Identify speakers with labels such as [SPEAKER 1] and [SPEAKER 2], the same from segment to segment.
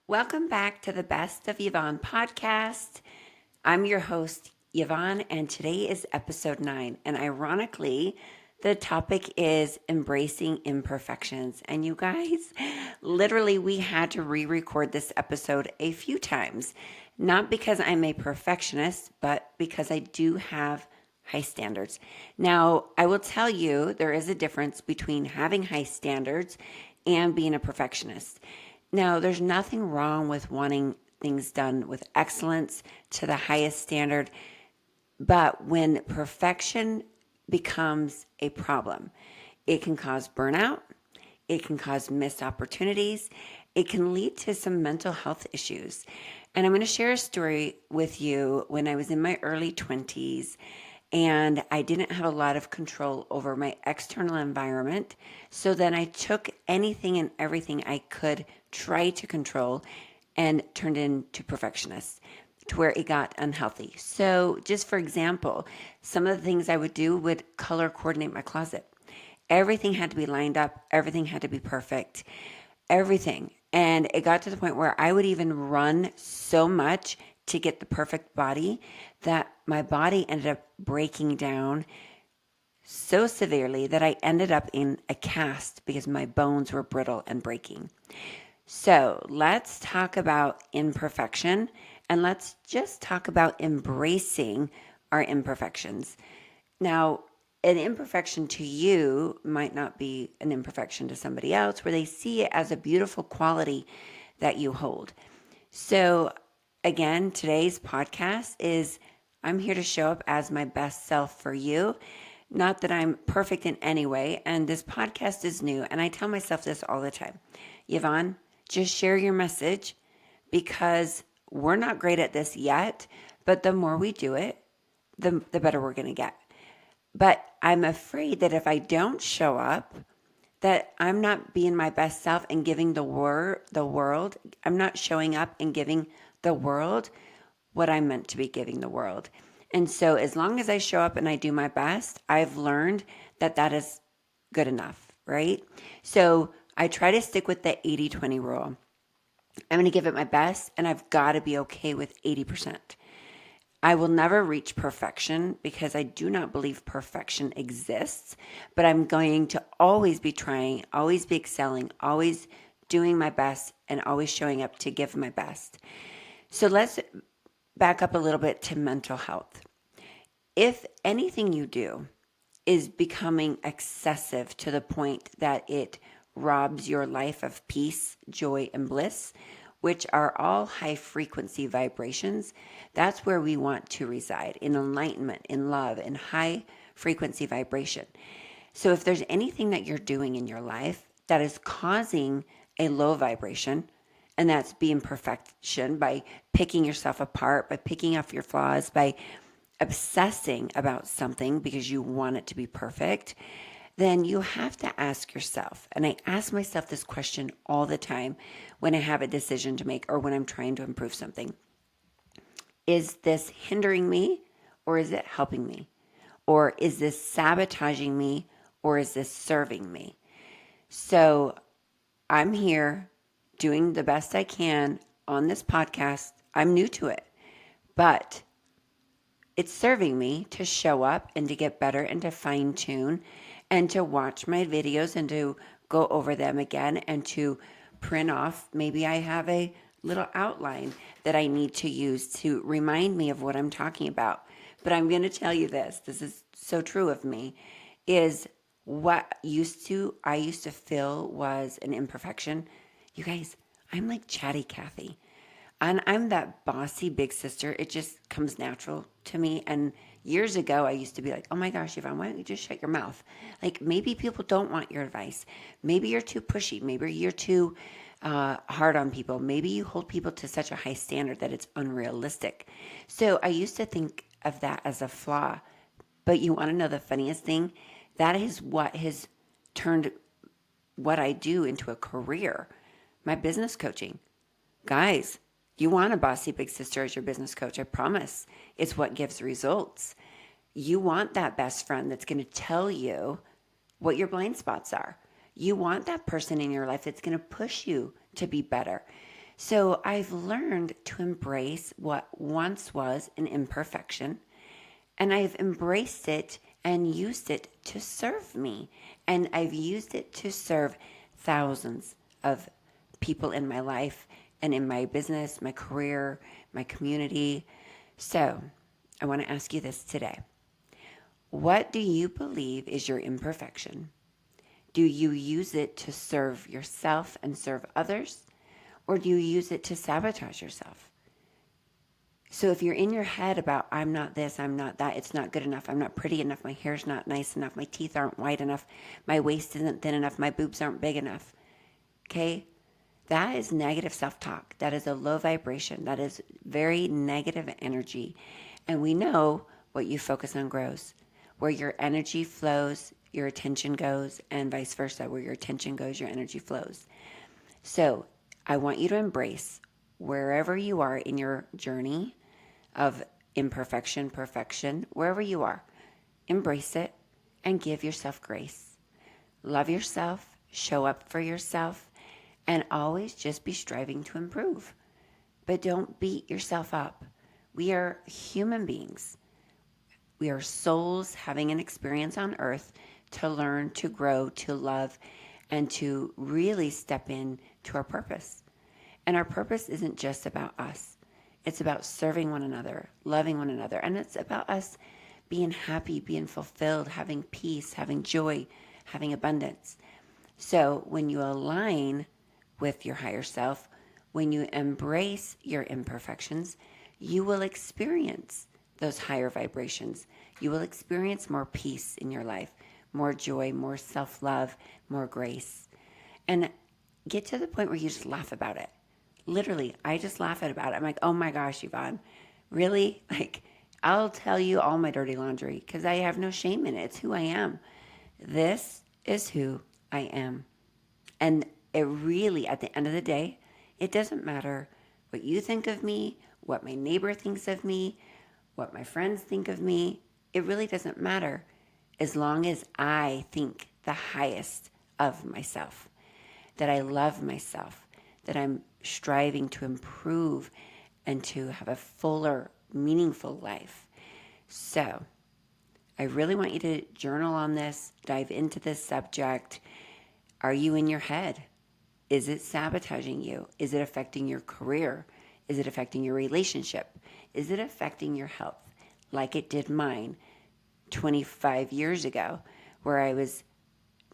[SPEAKER 1] Welcome back to the Best of Yvonne podcast. I'm your host, Yvonne, and today is episode 9. And ironically, the topic is embracing imperfections. And you guys, literally, we had to re-record this episode a few times. Not because I'm a perfectionist, but because I do have high standards. Now, I will tell you, there is a difference between having high standards and being a perfectionist. Now, there's nothing wrong with wanting things done with excellence to the highest standard, but when perfection becomes a problem, it can cause burnout, it can cause missed opportunities, it can lead to some mental health issues. And I'm going to share a story with you when I was in my early 20s and I didn't have a lot of control over my external environment. So then I took anything and everything I could try to control and turned into perfectionist to where it got unhealthy. So just for example, some of the things I would do would color coordinate my closet. Everything had to be lined up. Everything had to be perfect. Everything. And it got to the point where I would even run so much to get the perfect body that my body ended up breaking down so severely that I ended up in a cast because my bones were brittle and breaking. So let's talk about imperfection and let's just talk about embracing our imperfections. Now, an imperfection to you might not be an imperfection to somebody else where they see it as a beautiful quality that you hold. So again, today's podcast is I'm here to show up as my best self for you. Not that I'm perfect in any way. And this podcast is new. And I tell myself this all the time. Yvonne, just share your message because we're not great at this yet. But the more we do it, the better we're going to get. But I'm afraid that if I don't show up, that I'm not being my best self and giving the world. I'm not showing up and giving the world what I'm meant to be giving the world. And so as long as I show up and I do my best, I've learned that that is good enough, right? So I try to stick with the 80-20 rule. I'm going to give it my best and I've got to be okay with 80%. I will never reach perfection because I do not believe perfection exists, but I'm going to always be trying, always be excelling, always doing my best, and always showing up to give my best. So let's back up a little bit to mental health. If anything you do is becoming excessive to the point that it robs your life of peace, joy, and bliss, which are all high frequency vibrations, that's where we want to reside, in enlightenment, in love, in high frequency vibration. So if there's anything that you're doing in your life that is causing a low vibration, and that's being perfection by picking yourself apart, by picking off your flaws, by obsessing about something because you want it to be perfect, then you have to ask yourself, and I ask myself this question all the time when I have a decision to make or when I'm trying to improve something. Is this hindering me or is it helping me? Or is this sabotaging me or is this serving me? So I'm here doing the best I can on this podcast. I'm new to it, but it's serving me to show up and to get better and to fine tune and to watch my videos and to go over them again and to print off. Maybe I have a little outline that I need to use to remind me of what I'm talking about. But I'm going to tell you this is so true of me, is what I used to feel was an imperfection. You guys, I'm like chatty Kathy. And I'm that bossy big sister. It just comes natural to me. And years ago, I used to be like, oh my gosh, Yvonne, why don't you just shut your mouth? Like maybe people don't want your advice. Maybe you're too pushy. Maybe you're too hard on people. Maybe you hold people to such a high standard that it's unrealistic. So I used to think of that as a flaw. But you want to know the funniest thing? That is what has turned what I do into a career. My business coaching. Guys, you want a bossy big sister as your business coach. I promise. It's what gives results. You want that best friend that's going to tell you what your blind spots are. You want that person in your life that's going to push you to be better. So I've learned to embrace what once was an imperfection, and I've embraced it and used it to serve me. And I've used it to serve thousands of people in my life and in my business, my career, my community. So I want to ask you this today. What do you believe is your imperfection? Do you use it to serve yourself and serve others? Or do you use it to sabotage yourself? So if you're in your head about, I'm not this, I'm not that, it's not good enough, I'm not pretty enough, my hair's not nice enough, my teeth aren't white enough, my waist isn't thin enough, my boobs aren't big enough, okay? That is negative self-talk. That is a low vibration. That is very negative energy. And we know what you focus on grows. Where your energy flows, your attention goes, and vice versa. Where your attention goes, your energy flows. So I want you to embrace wherever you are in your journey of imperfection, perfection, wherever you are, embrace it and give yourself grace. Love yourself, show up for yourself, and always just be striving to improve. But don't beat yourself up. We are human beings. We are souls having an experience on earth to learn, to grow, to love, and to really step in to our purpose. And our purpose isn't just about us. It's about serving one another, loving one another. And it's about us being happy, being fulfilled, having peace, having joy, having abundance. So when you align with your higher self, when you embrace your imperfections, you will experience those higher vibrations. You will experience more peace in your life, more joy, more self-love, more grace. And get to the point where you just laugh about it. Literally, I just laugh about it. I'm like, oh my gosh, Yvonne, really? Like, I'll tell you all my dirty laundry because I have no shame in it. It's who I am. This is who I am. And it really, at the end of the day, it doesn't matter what you think of me, what my neighbor thinks of me, what my friends think of me. It really doesn't matter as long as I think the highest of myself, that I love myself, that I'm striving to improve and to have a fuller, meaningful life. So I really want you to journal on this, dive into this subject. Are you in your head? Is it sabotaging you? Is it affecting your career? Is it affecting your relationship? Is it affecting your health like it did mine 25 years ago, where I was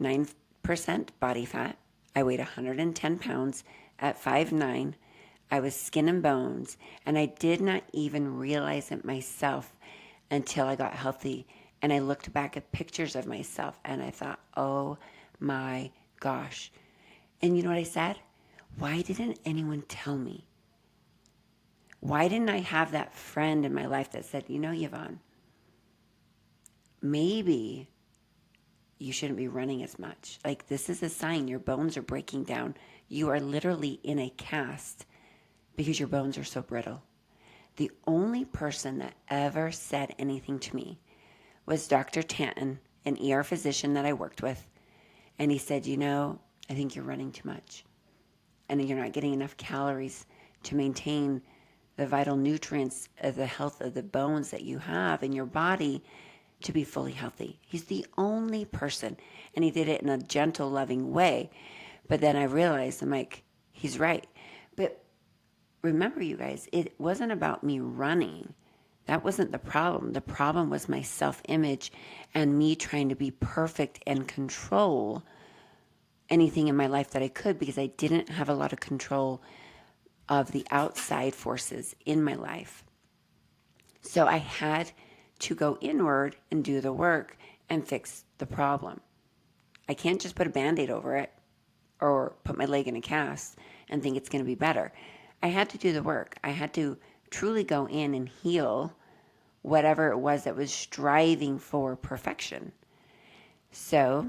[SPEAKER 1] 9% body fat. I weighed 110 pounds at 5'9". I was skin and bones, and I did not even realize it myself until I got healthy. And I looked back at pictures of myself, and I thought, oh my gosh. And you know what I said? Why didn't anyone tell me? Why didn't I have that friend in my life that said, you know, Yvonne, maybe you shouldn't be running as much. Like, this is a sign your bones are breaking down. You are literally in a cast because your bones are so brittle. The only person that ever said anything to me was Dr. Tanton, an ER physician that I worked with. And he said, you know, I think you're running too much. And you're not getting enough calories to maintain the vital nutrients of the health of the bones that you have in your body to be fully healthy. He's the only person. And he did it in a gentle, loving way. But then I realized, I'm like, he's right. But remember, you guys, it wasn't about me running. That wasn't the problem. The problem was my self-image and me trying to be perfect and control anything in my life that I could, because I didn't have a lot of control of the outside forces in my life. So I had to go inward and do the work and fix the problem. I can't just put a Band-Aid over it or put my leg in a cast and think it's going to be better. I had to do the work. I had to truly go in and heal whatever it was that was striving for perfection. So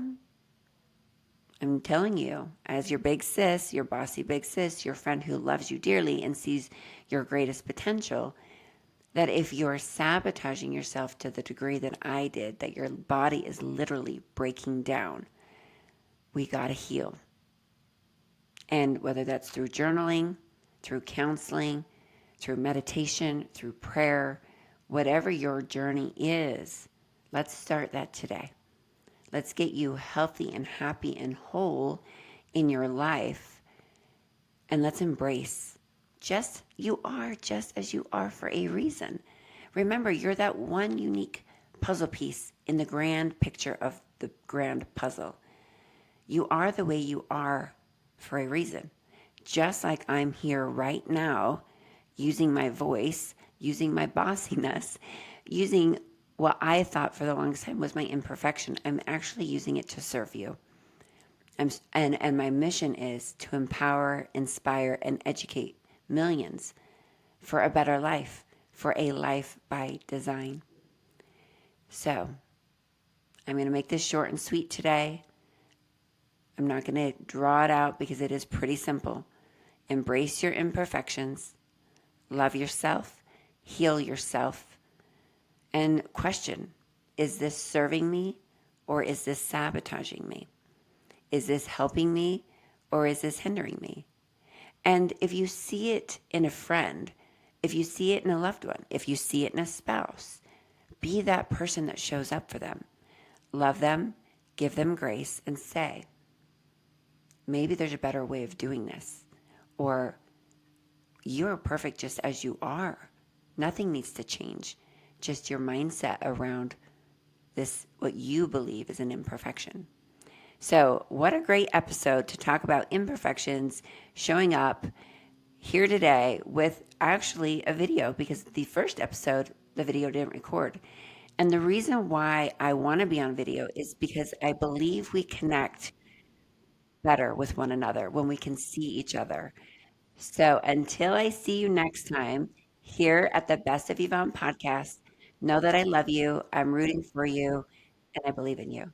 [SPEAKER 1] I'm telling you, as your big sis, your bossy big sis, your friend who loves you dearly and sees your greatest potential, that if you're sabotaging yourself to the degree that I did, that your body is literally breaking down, we got to heal. And whether that's through journaling, through counseling, through meditation, through prayer, whatever your journey is. Let's start that today. Let's get you healthy and happy and whole in your life. And let's embrace just as you are for a reason. Remember, you're that one unique puzzle piece in the grand picture of the grand puzzle. You are the way you are for a reason. Just like I'm here right now, using my voice, using my bossiness, using what I thought for the longest time was my imperfection. I'm actually using it to serve you. And my mission is to empower, inspire, and educate millions for a better life, for a life by design. So I'm going to make this short and sweet today. I'm not going to draw it out because it is pretty simple. Embrace your imperfections, love yourself, heal yourself, and question, is this serving me or is this sabotaging me? Is this helping me or is this hindering me? And if you see it in a friend, if you see it in a loved one, if you see it in a spouse, be that person that shows up for them. Love them, give them grace, and say, maybe there's a better way of doing this. Or you're perfect just as you are. Nothing needs to change. Just your mindset around this, what you believe is an imperfection. So, what a great episode to talk about imperfections, showing up here today with actually a video, because the first episode, the video didn't record. And the reason why I want to be on video is because I believe we connect better with one another when we can see each other. So, until I see you next time here at the Best of Yvonne podcast, know that I love you, I'm rooting for you, and I believe in you.